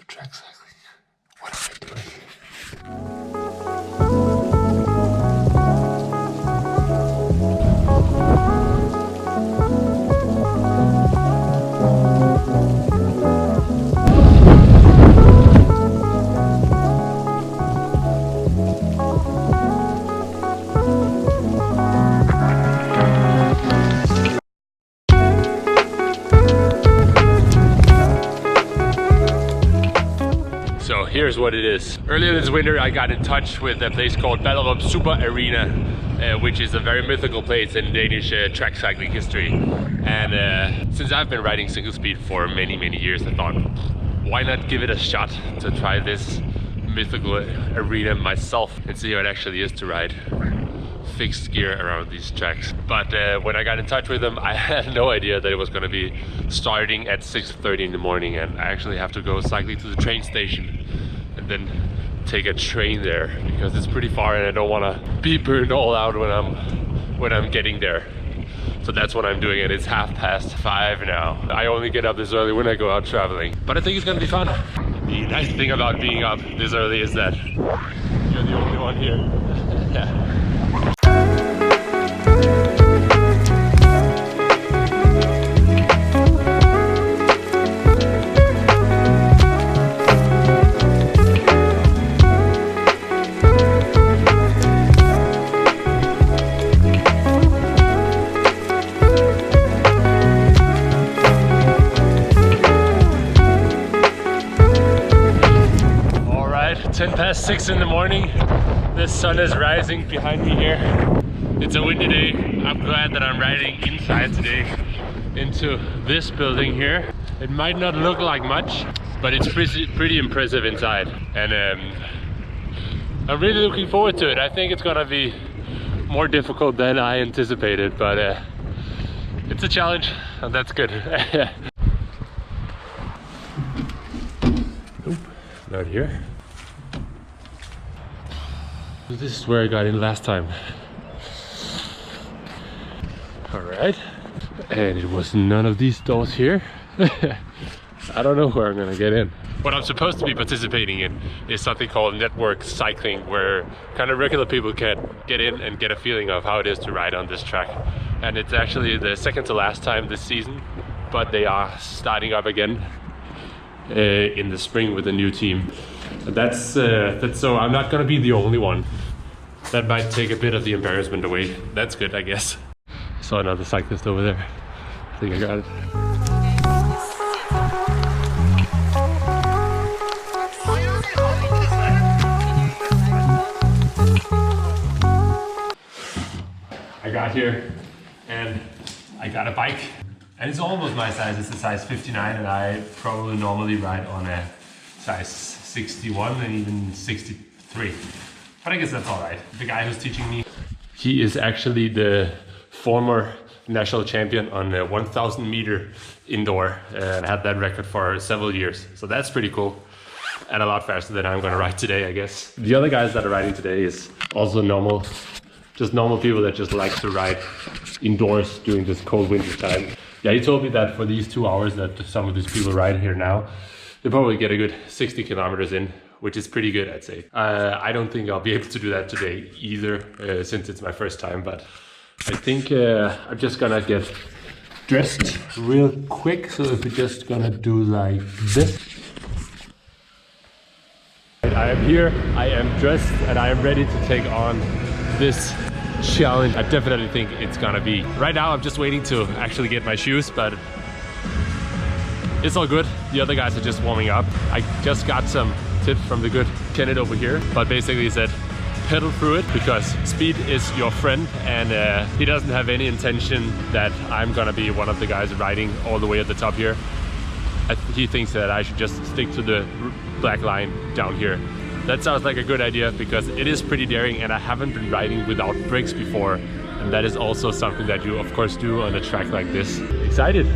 track cycling. What am I doing? So here's what it is. Earlier this winter I got in touch with a place called Ballerup Super Arena, which is a very mythical place in Danish track cycling history. And since I've been riding single speed for many years, I thought, why not give it a shot to try this mythical arena myself and see how it actually is to ride fixed gear around these tracks. But when I got in touch with them, I had no idea that it was going to be starting at 6:30 in the morning, and I actually have to go cycling to the train station and then take a train there because it's pretty far and I don't want to be burned all out when I'm getting there. So that's what I'm doing, and it's 5:30 now. I only get up this early when I go out traveling, but I think it's gonna be fun. The nice thing about being up this early is that you're the only one here. Yeah. All right, 6:10 in the morning. The sun is rising behind me here. It's a windy day. I'm glad that I'm riding inside today into this building here. It might not look like much, but it's pretty impressive inside. And I'm really looking forward to it. I think it's gonna be more difficult than I anticipated, but it's a challenge, and that's good. Nope, not here. This is where I got in last time. All right, and it was none of these doors here. I don't know where I'm gonna get in. What I'm supposed to be participating in is something called netværkscykling, where kind of regular people can get in and get a feeling of how it is to ride on this track. And it's actually the second to last time this season, but they are starting up again in the spring with a new team. And that's so I'm not gonna be the only one. That might take a bit of the embarrassment away. That's good, I guess. I saw another cyclist over there. I think I got it. I got here and I got a bike, and it's almost my size. It's a size 59, and I probably normally ride on a size 61 and even 63. But I guess that's all right. The guy who's teaching me, he is actually the former national champion on the 1,000 meter indoor and had that record for several years. So that's pretty cool, and a lot faster than I'm gonna ride today, I guess. The other guys that are riding today is also normal people that just like to ride indoors during this cold winter time. Yeah, he told me that for these 2 hours that some of these people ride here now, they probably get a good 60 kilometers in, which is pretty good, I'd say. I don't think I'll be able to do that today either, since it's my first time, but I think I'm just gonna get dressed real quick. So if we're just gonna do like this. I am here, I am dressed, and I am ready to take on this challenge. I definitely think it's gonna be. Right now I'm just waiting to actually get my shoes, but it's all good. The other guys are just warming up. I just got some tips from the good Kenneth over here, but basically he said pedal through it because speed is your friend, and he doesn't have any intention that I'm gonna be one of the guys riding all the way at the top here. He thinks that I should just stick to the black line down here. That sounds like a good idea because it is pretty daring, and I haven't been riding without brakes before, and that is also something that you of course do on a track like this. Excited!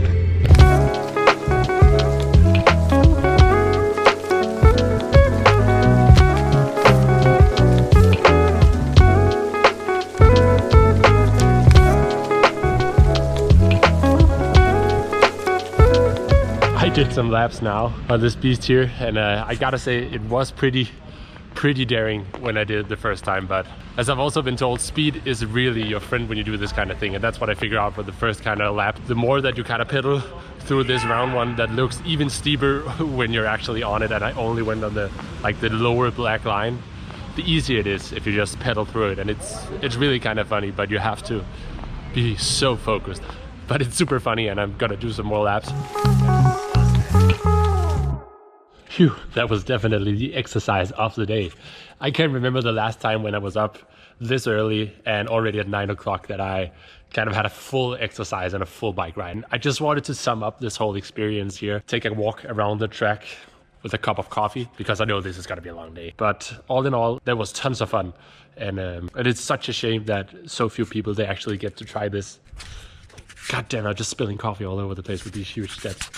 did some laps now on this beast here, and I gotta say it was pretty daring when I did it the first time, but as I've also been told, speed is really your friend when you do this kind of thing, and that's what I figured out for the first kind of lap. The more that you kind of pedal through this round one that looks even steeper when you're actually on it, and I only went on the lower black line, the easier it is if you just pedal through it. And it's really kind of funny, but you have to be so focused. But it's super funny, and I'm gonna do some more laps. Phew, that was definitely the exercise of the day. I can't remember the last time when I was up this early and already at 9 o'clock that I kind of had a full exercise and a full bike ride. I just wanted to sum up this whole experience here, take a walk around the track with a cup of coffee, because I know this is gonna be a long day. But all in all, there was tons of fun. And it's such a shame that so few people, they actually get to try this. God damn, I'm just spilling coffee all over the place with these huge steps.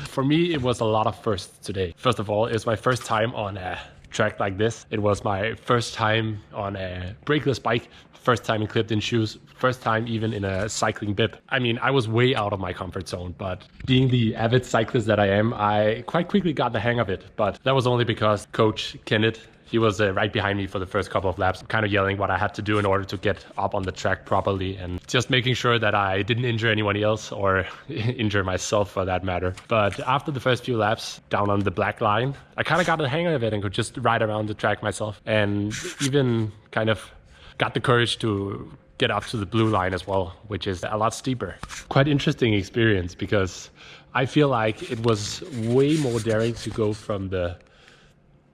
For me, it was a lot of firsts today. First of all, it's my first time on a track like this. It was my first time on a brakeless bike, first time in clipped-in shoes, first time even in a cycling bib. I mean, I was way out of my comfort zone, but being the avid cyclist that I am, I quite quickly got the hang of it. But that was only because Coach Kenneth, he was right behind me for the first couple of laps, kind of yelling what I had to do in order to get up on the track properly, and just making sure that I didn't injure anyone else or injure myself for that matter. But after the first few laps down on the black line, I kind of got the hang of it and could just ride around the track myself, and even kind of got the courage to get up to the blue line as well, which is a lot steeper. Quite interesting experience, because I feel like it was way more daring to go from the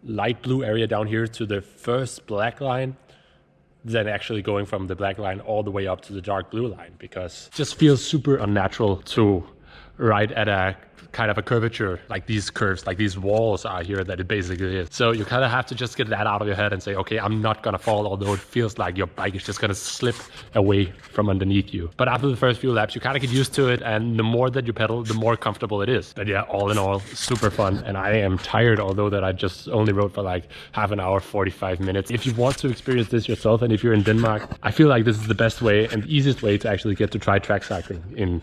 light blue area down here to the first black line than actually going from the black line all the way up to the dark blue line, because it just feels super unnatural to ride at a kind of a curvature like these curves, like these walls are here that it basically is. So you kind of have to just get that out of your head and say, okay, I'm not gonna fall, although it feels like your bike is just gonna slip away from underneath you. But after the first few laps, you kind of get used to it, and the more that you pedal, the more comfortable it is. But yeah, all in all, super fun. And I am tired, although that I just only rode for like half an hour, 45 minutes. If you want to experience this yourself, and if you're in Denmark, I feel like this is the best way and the easiest way to actually get to try track cycling in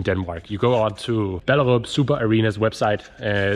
Denmark. You go on to Ballerup Super Arena's website.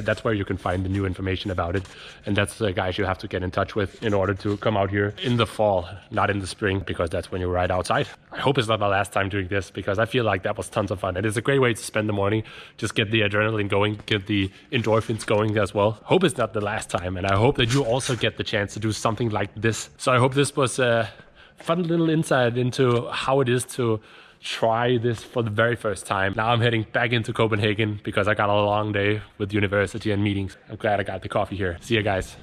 That's where you can find the new information about it. And that's the guys you have to get in touch with in order to come out here in the fall, not in the spring, because that's when you ride outside. I hope it's not my last time doing this, because I feel like that was tons of fun. And it's a great way to spend the morning, just get the adrenaline going, get the endorphins going as well. Hope it's not the last time. And I hope that you also get the chance to do something like this. So I hope this was a fun little insight into how it is to try this for the very first time. Now I'm heading back into Copenhagen because I got a long day with university and meetings. I'm glad I got the coffee here. See you guys.